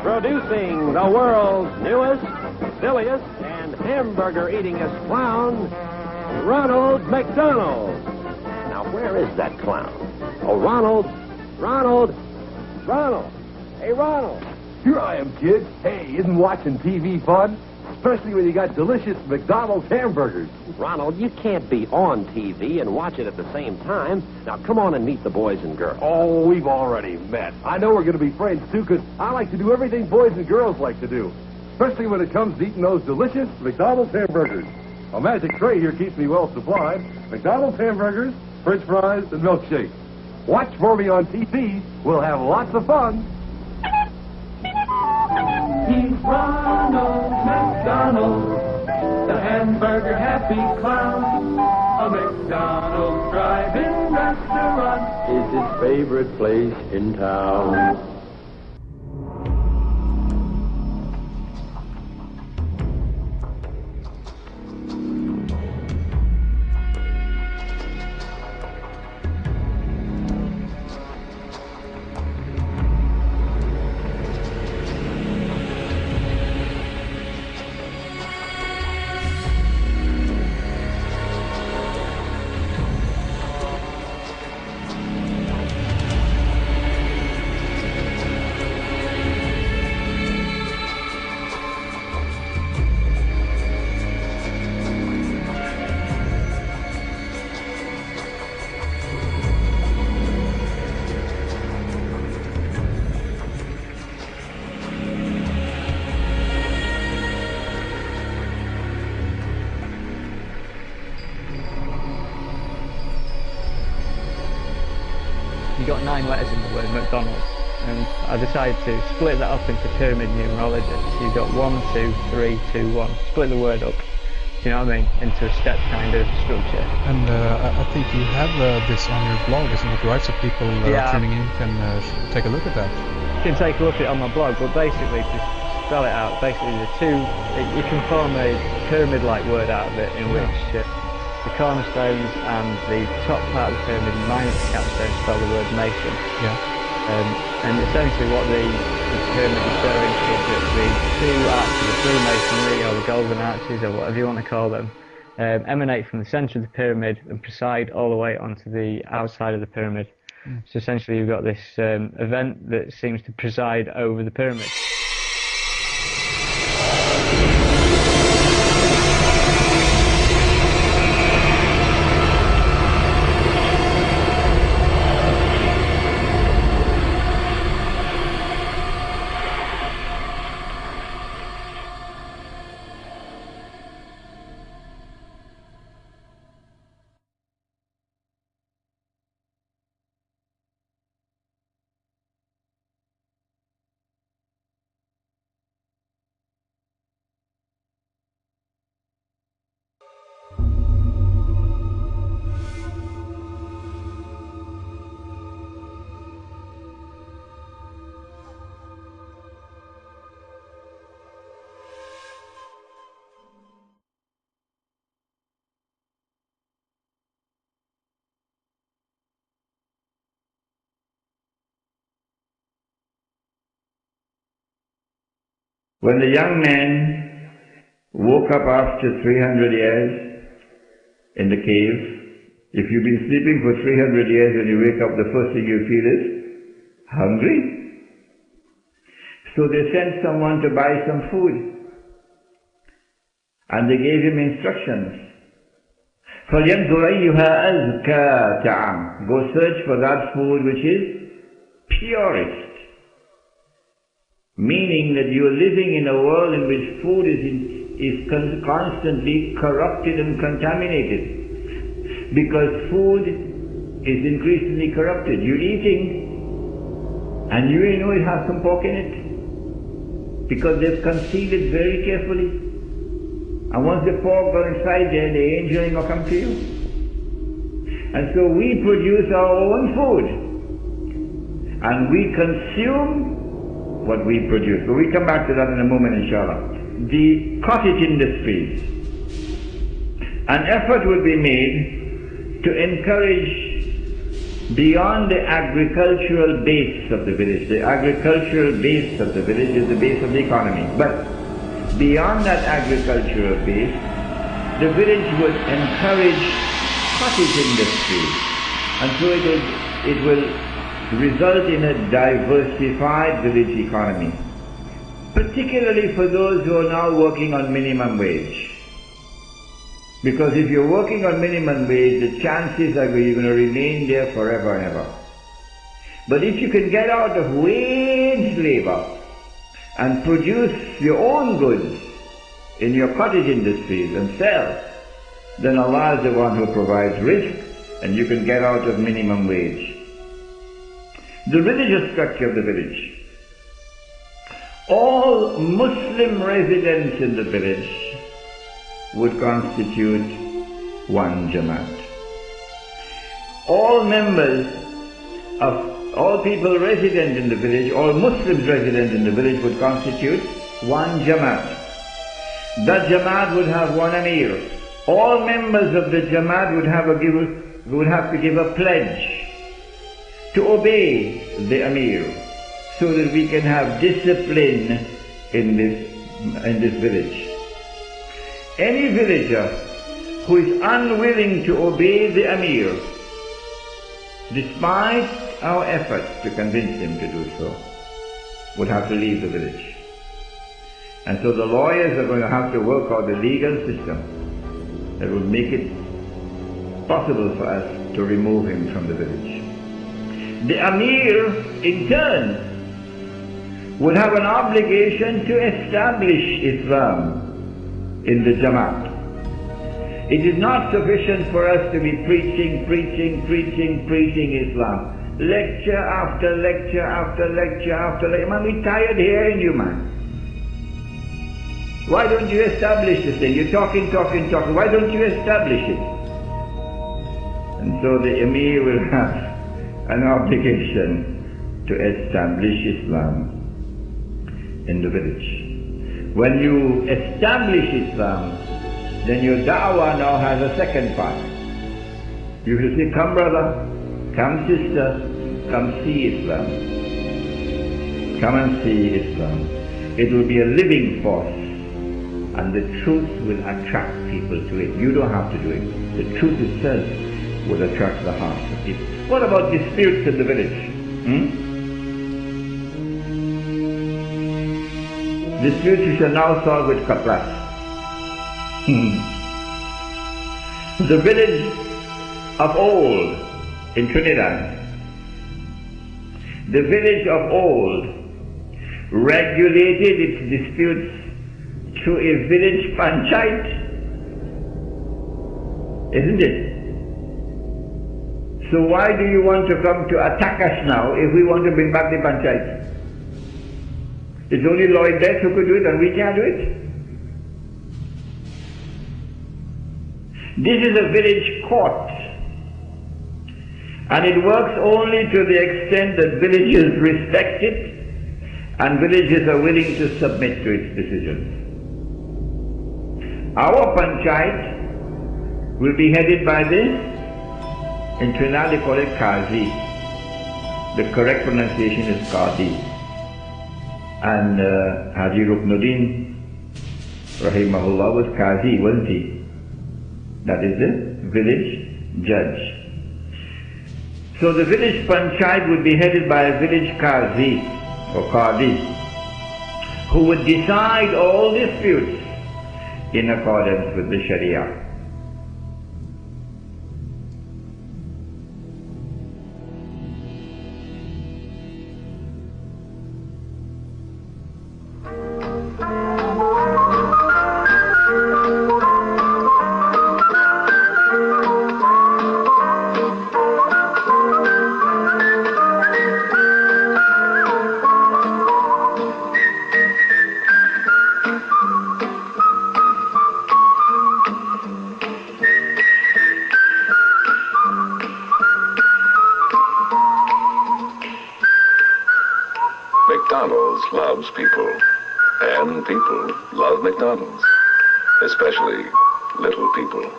Introducing the world's newest, silliest, and hamburger-eatingest clown, Ronald McDonald. Now, where is that clown? Oh, Ronald! Hey, Ronald! Here I am, kid. Hey, isn't watching TV fun? Especially when you got delicious McDonald's hamburgers. Ronald, you can't be on TV and watch it at the same time. Now, come on and meet the boys and girls. Oh, we've already met. I know we're going to be friends, too, because I like to do everything boys and girls like to do. Especially when it comes to eating those delicious McDonald's hamburgers. A magic tray here keeps me well supplied. McDonald's hamburgers, French fries, and milkshakes. Watch for me on TV. We'll have lots of fun. He's Ronald McDonald, the hamburger happy clown. A McDonald's drive-in restaurant is his favorite place in town. You got 9 letters in the word McDonald's, and I decided to split that up into pyramid numerology. So you've got 1, 2, 3, 2, 1. Split the word up, do you know what I mean, into a step kind of structure. And I think you have this on your blog, isn't it right? So people tuning in can take a look at that. You can take a look at it on my blog, but basically, to spell it out, basically you can form a pyramid-like word out of it in which the cornerstones and the top part of the pyramid minus the capstone spell the word Mason. Yeah. And essentially what the pyramid is showing is that the 2 arches of Freemasonry, or the golden arches, or whatever you want to call them, emanate from the centre of the pyramid and preside all the way onto the outside of the pyramid. So essentially you've got this event that seems to preside over the pyramid. When the young man woke up after 300 years in the cave, if you've been sleeping for 300 years and you wake up, the first thing you feel is hungry. So they sent someone to buy some food, and they gave him instructions. فَلْيَنْظُرْ أَيُّهَا أَزْكَى طَعَامٍ. Go search for that food which is purest. Meaning that you are living in a world in which food is constantly corrupted and contaminated. Because food is increasingly corrupted. You're eating and you know it has some pork in it. Because they've concealed it very carefully. And once the pork got inside there, the angel ain't gonna come to you. And so we produce our own food. And we consume what we produce. But we come back to that in a moment, inshallah. The cottage industries. An effort would be made to encourage beyond the agricultural base of the village. The agricultural base of the village is the base of the economy. But beyond that agricultural base, the village would encourage cottage industry, and so it will result in a diversified village economy, particularly for those who are now working on minimum wage. Because if you're working on minimum wage, the chances are you're going to remain there forever and ever. But if you can get out of wage labor and produce your own goods in your cottage industries and sell, then Allah is the one who provides risk, and you can get out of minimum wage. The religious structure of the village. All Muslim residents in the village would constitute one Jamaat. All members of all people resident in the village, all Muslims resident in the village would constitute one Jamaat. That Jamaat would have one Amir. All members of the Jamaat would have to give a pledge to obey the Amir, so that we can have discipline in this village. Any villager who is unwilling to obey the Amir, despite our efforts to convince him to do so, would have to leave the village. And so the lawyers are going to have to work out the legal system that would make it possible for us to remove him from the village. The Amir, in turn, would have an obligation to establish Islam in the Jamaat. It is not sufficient for us to be preaching Islam. Lecture after lecture after lecture after lecture. Man, we're tired hearing you, man. Why don't you establish this thing? You're talking. Why don't you establish it? And so the Emir will have an obligation to establish Islam in the village. When you establish Islam, then your da'wah now has a second part. You will say, come brother, come sister, come see Islam. Come and see Islam. It will be a living force, and the truth will attract people to it. You don't have to do it. The truth itself will attract the hearts of people. What about disputes in the village? Disputes you shall now solve with cutlass. The village of old in Trinidad, the village of old regulated its disputes through a village panchayat, isn't it? So why do you want to come to attack us now if we want to bring back the panchayat? It's only Lloyd Best who could do it, and we can't do it. This is a village court, and it works only to the extent that villages respect it and villages are willing to submit to its decisions. Our panchayat will be headed by this. In Trinidad they call it Qazi. The correct pronunciation is Qadi. And Haji Ruknuddin, rahimahullah, was Qazi, wasn't he? That is the village judge. So the village panchayat would be headed by a village Qazi or Qadi, who would decide all disputes in accordance with the Sharia. McDonald's loves people, and people love McDonald's, especially little people.